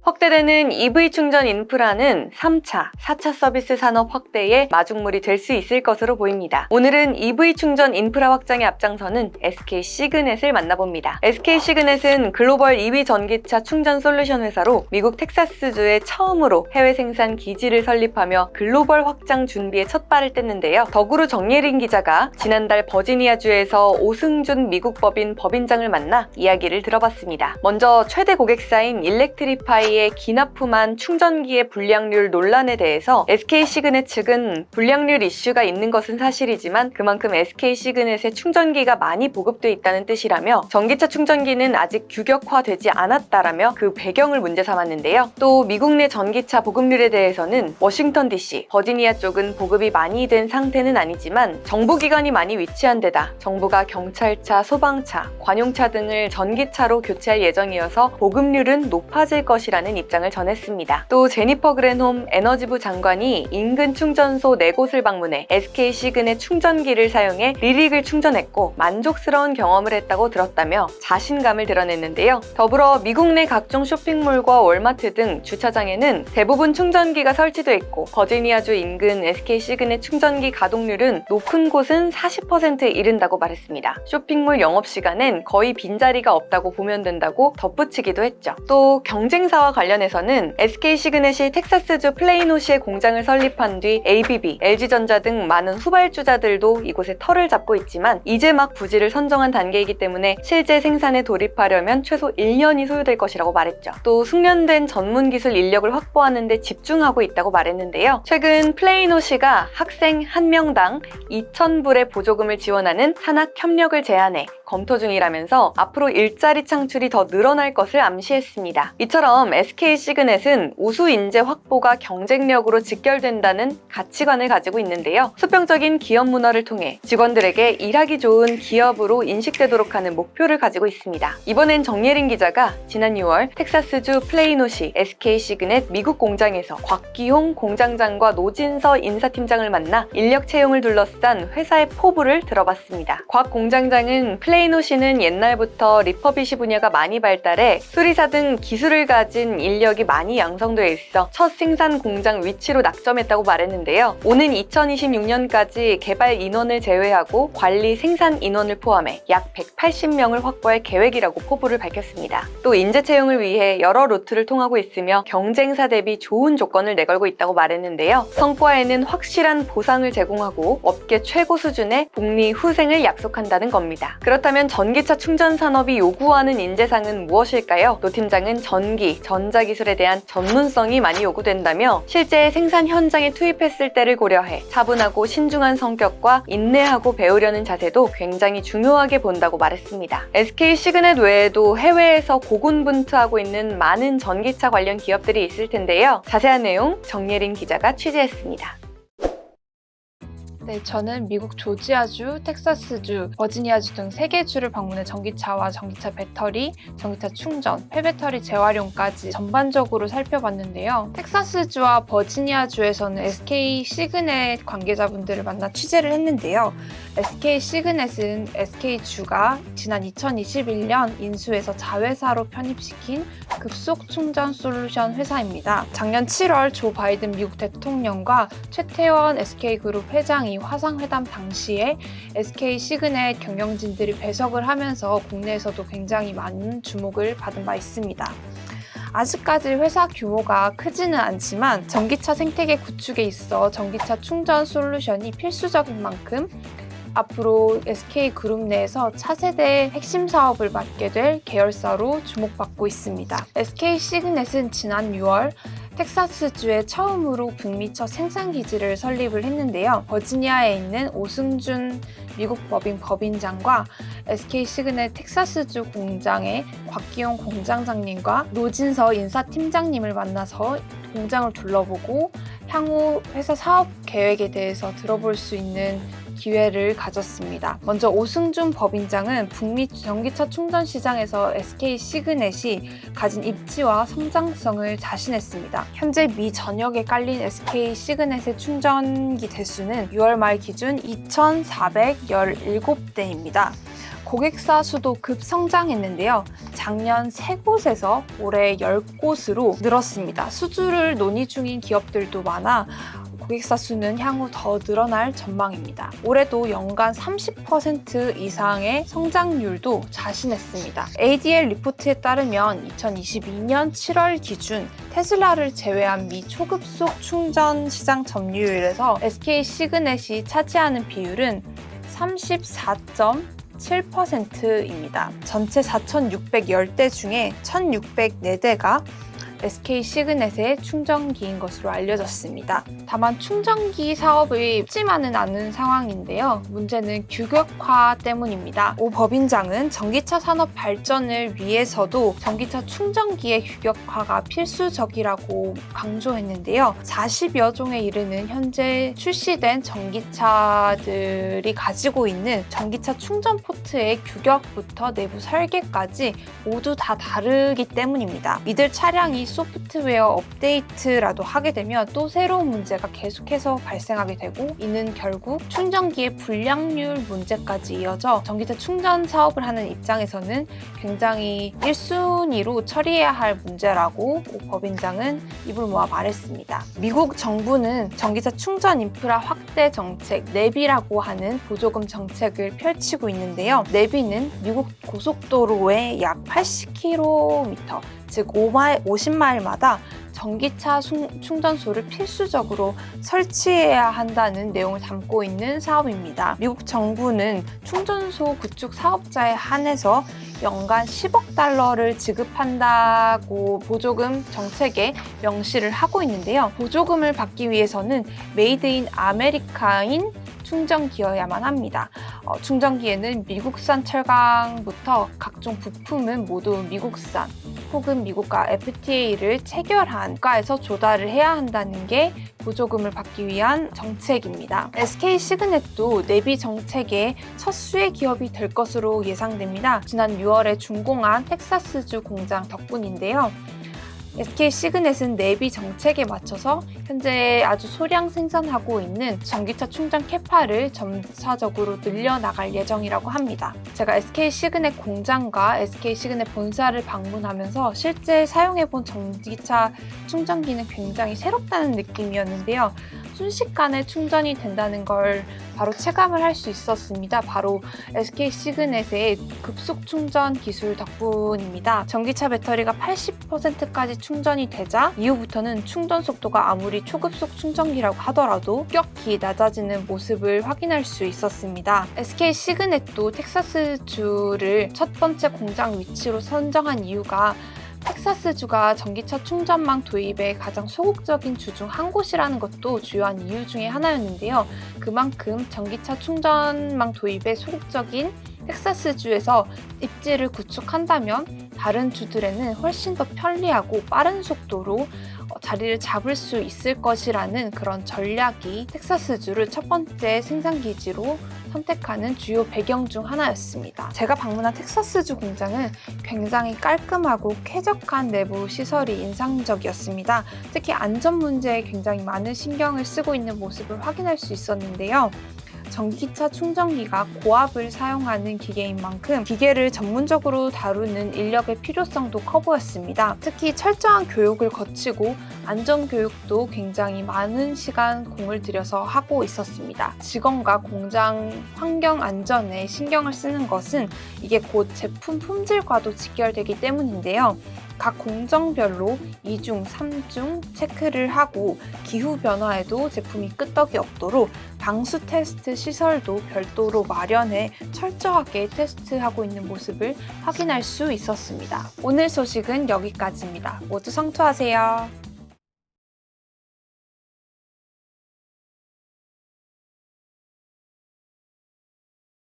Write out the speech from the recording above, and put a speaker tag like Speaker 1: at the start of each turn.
Speaker 1: 확대되는 EV 충전 인프라는 3차, 4차 서비스 산업 확대의 마중물이 될 수 있을 것으로 보입니다. 오늘은 EV 충전 인프라 확장에 앞장서는 SK 시그넷을 만나봅니다. SK 시그넷은 글로벌 EV 전기차 충전 솔루션 회사로 미국 텍사스주에 처음으로 해외 생산 기지를 설립하며 글로벌 확장 준비에 첫 발을 뗐는데요. 덕으로 정예린 기자가 지난달 버지니아주에서 오승준 미국 법인 법인장을 만나 이야기를 들어봤습니다. 먼저 최대 고객사인 일렉트리파이의 기납품한 충전기의 불량률 논란에 대해서 SK 시그넷 측은 불량률 이슈가 있는 것은 사실이지만 그만큼 SK 시그넷의 충전기가 많이 보급돼 있다는 뜻이라며 전기차 충전기는 아직 규격화되지 않았다라며 그 배경을 문제 삼았는데요. 또 미국 내 전기차 보급률에 대해서는 워싱턴 DC, 버지니아 쪽은 보급이 많이 된 상태는 아니지만 정부기관이 많이 위치한 데다 정부가 경찰차, 소방차, 관용차 등을 전기차로 교체할 예정이어서 보급률은 높아질 것이라는 입장을 전했습니다. 또 제니퍼 그랜홈 에너지부 장관이 인근 충전소 4곳을 방문해 SK 시그넷 충전기를 사용해 리릭을 충전했고 만족스러운 경험을 했다고 들었다며 자신감을 드러냈는데요. 더불어 미국 내 각종 쇼핑몰과 월마트 등 주차장에는 대부분 충전기가 설치돼 있고 버지니아주 인근 SK 시그넷 충전기 가동률은 높은 곳은 40%에 이른다고 말했습니다. 쇼핑몰 영업시간엔 거의 빈자리가 없다고 보면 된다고 덧붙이기도 했죠. 또 경쟁사와 관련해서는 SK 시그넷이 텍사스주 플레이노시에 공장을 설립한 뒤 ABB, LG전자 등 많은 후발주자들도 이곳에 터를 잡고 있지만 이제 막 부지를 선정한 단계이기 때문에 실제 생산에 돌입하려면 최소 1년이 소요될 것이라고 말했죠. 또 숙련된 전문 기술 인력을 확보하는 데 집중하고 있다고 말했는데요. 최근 플레이노시가 학생 1명당 2,000불의 보조금을 지원하는 산학 협력을 제안해 검토 중이라면서 앞으로 일자리 창출이 더 늘어날 것을 암시했습니다. 이처럼 SK 시그넷은 우수 인재 확보가 경쟁력으로 직결된다는 가치관을 가지고 있는데요. 수평적인 기업 문화를 통해 직원들에게 일하기 좋은 기업으로 인식되도록 하는 목표를 가지고 있습니다. 이번엔 정예린 기자가 지난 6월 텍사스주 플레이노시 SK 시그넷 미국 공장에서 곽기홍 공장장과 노진서 인사팀장을 만나 인력 채용을 둘러싼 회사의 포부를 들어봤습니다. 곽 공장장은 플레이노시는 옛날부터 리퍼비시 분야가 많이 발달해 수리사 등 기술을 가진 인력이 많이 양성되어 있어 첫 생산 공장 위치로 낙점했다고 말했는데요. 오는 2026년까지 개발 인원을 제외하고 관리 생산 인원을 포함해 약 180명을 확보할 계획이라고 포부를 밝혔습니다. 또 인재 채용을 위해 여러 루트를 통하고 있으며 경쟁사 대비 좋은 조건을 내걸고 있다고 말했는데요. 성과에는 확실한 보상을 제공하고 업계 최고 수준의 복리 후생을 약속한다는 겁니다. 그렇다면 전기차 충전 산업이 요구하는 인재상은 무엇일까요? 노 팀장은 전기, 전자기술에 대한 전문성이 많이 요구된다며 실제 생산 현장에 투입했을 때를 고려해 차분하고 신중한 성격과 인내하고 배우려는 자세도 굉장히 중요하게 본다고 말했습니다. SK 시그넷 외에도 해외에서 고군분투하고 있는 많은 전기차 관련 기업들이 있을 텐데요. 자세한 내용 정예린 기자가 취재했습니다.
Speaker 2: 네, 저는 미국 조지아주, 텍사스주, 버지니아주 등 3개 주를 방문해 전기차와 전기차 배터리, 전기차 충전, 폐배터리 재활용까지 전반적으로 살펴봤는데요. 텍사스주와 버지니아주에서는 SK 시그넷 관계자분들을 만나 취재를 했는데요. SK 시그넷은 SK주가 지난 2021년 인수해서 자회사로 편입시킨 급속 충전 솔루션 회사입니다. 작년 7월 조 바이든 미국 대통령과 최태원 SK그룹 회장이 화상회담 당시에 SK 시그넷 경영진들이 배석을 하면서 국내에서도 굉장히 많은 주목을 받은 바 있습니다. 아직까지 회사 규모가 크지는 않지만 전기차 생태계 구축에 있어 전기차 충전 솔루션이 필수적인 만큼 앞으로 SK그룹 내에서 차세대 핵심 사업을 맡게 될 계열사로 주목받고 있습니다. SK 시그넷은 지난 6월 텍사스주에 처음으로 북미 첫 생산기지를 설립을 했는데요. 버지니아에 있는 오승준 미국 법인 법인장과 SK 시그넷 텍사스주 공장의 곽기용 공장장님과 노진서 인사팀장님을 만나서 공장을 둘러보고 향후 회사 사업 계획에 대해서 들어볼 수 있는 기회를 가졌습니다. 먼저 오승준 법인장은 북미 전기차 충전 시장에서 SK 시그넷이 가진 입지와 성장성을 자신했습니다. 현재 미 전역에 깔린 SK 시그넷의 충전기 대수는 6월 말 기준 2,417대입니다. 고객사 수도 급성장했는데요. 작년 3곳에서 올해 10곳으로 늘었습니다. 수주를 논의 중인 기업들도 많아 고객사 수는 향후 더 늘어날 전망입니다. 올해도 연간 30% 이상의 성장률도 자신했습니다. ADL 리포트에 따르면 2022년 7월 기준 테슬라를 제외한 미 초급속 충전 시장 점유율에서 SK 시그넷이 차지하는 비율은 34.7%입니다. 전체 4,610대 중에 1,604대가 SK 시그넷의 충전기인 것으로 알려졌습니다. 다만 충전기 사업이 쉽지만은 않은 상황인데요. 문제는 규격화 때문입니다. 오 법인장은 전기차 산업 발전을 위해서도 전기차 충전기의 규격화가 필수적이라고 강조했는데요. 40여 종에 이르는 현재 출시된 전기차들이 가지고 있는 전기차 충전 포트의 규격부터 내부 설계까지 모두 다 다르기 때문입니다. 이들 차량이 소프트웨어 업데이트라도 하게 되면 또 새로운 문제가 계속해서 발생하게 되고, 이는 결국 충전기의 불량률 문제까지 이어져 전기차 충전 사업을 하는 입장에서는 굉장히 1순위로 처리해야 할 문제라고 오 법인장은 입을 모아 말했습니다. 미국 정부는 전기차 충전 인프라 확대 정책 내비라고 하는 보조금 정책을 펼치고 있는데요. 내비는 미국 고속도로의 약 80km, 즉 50마일마다 전기차 충전소를 필수적으로 설치해야 한다는 내용을 담고 있는 사업입니다. 미국 정부는 충전소 구축 사업자에 한해서 연간 10억 달러를 지급한다고 보조금 정책에 명시를 하고 있는데요. 보조금을 받기 위해서는 메이드 인 아메리카인 충전기여야만 합니다. 충전기에는 미국산 철강부터 각종 부품은 모두 미국산 혹은 미국과 FTA를 체결한 국가에서 조달을 해야 한다는 게 보조금을 받기 위한 정책입니다. SK 시그넷도 내비 정책의 첫 수혜 기업이 될 것으로 예상됩니다. 지난 6월에 준공한 텍사스주 공장 덕분인데요. SK 시그넷은 내비 정책에 맞춰서 현재 아주 소량 생산하고 있는 전기차 충전 캐파를 점차적으로 늘려나갈 예정이라고 합니다. 제가 SK 시그넷 공장과 SK 시그넷 본사를 방문하면서 실제 사용해본 전기차 충전기는 굉장히 새롭다는 느낌이었는데요. 순식간에 충전이 된다는 걸 바로 체감을 할 수 있었습니다. 바로 SK 시그넷의 급속 충전 기술 덕분입니다. 전기차 배터리가 80%까지 충전이 되자 이후부터는 충전 속도가 아무리 초급속 충전기라고 하더라도 급격히 낮아지는 모습을 확인할 수 있었습니다. SK 시그넷도 텍사스주를 첫 번째 공장 위치로 선정한 이유가 텍사스주가 전기차 충전망 도입에 가장 소극적인 주 중 한 곳이라는 것도 주요한 이유 중에 하나였는데요. 그만큼 전기차 충전망 도입에 소극적인 텍사스주에서 입지를 구축한다면 다른 주들에는 훨씬 더 편리하고 빠른 속도로 자리를 잡을 수 있을 것이라는 그런 전략이 텍사스주를 첫 번째 생산기지로 선택하는 주요 배경 중 하나였습니다. 제가 방문한 텍사스주 공장은 굉장히 깔끔하고 쾌적한 내부 시설이 인상적이었습니다. 특히 안전 문제에 굉장히 많은 신경을 쓰고 있는 모습을 확인할 수 있었는데요. 전기차 충전기가 고압을 사용하는 기계인 만큼 기계를 전문적으로 다루는 인력의 필요성도 커 보였습니다. 특히 철저한 교육을 거치고 안전교육도 굉장히 많은 시간 공을 들여서 하고 있었습니다. 직원과 공장 환경 안전에 신경을 쓰는 것은 이게 곧 제품 품질과도 직결되기 때문인데요. 각 공정별로 2중, 3중 체크를 하고 기후 변화에도 제품이 끄떡이 없도록 방수 테스트 시설도 별도로 마련해 철저하게 테스트하고 있는 모습을 확인할 수 있었습니다. 오늘 소식은 여기까지입니다. 모두 성투하세요.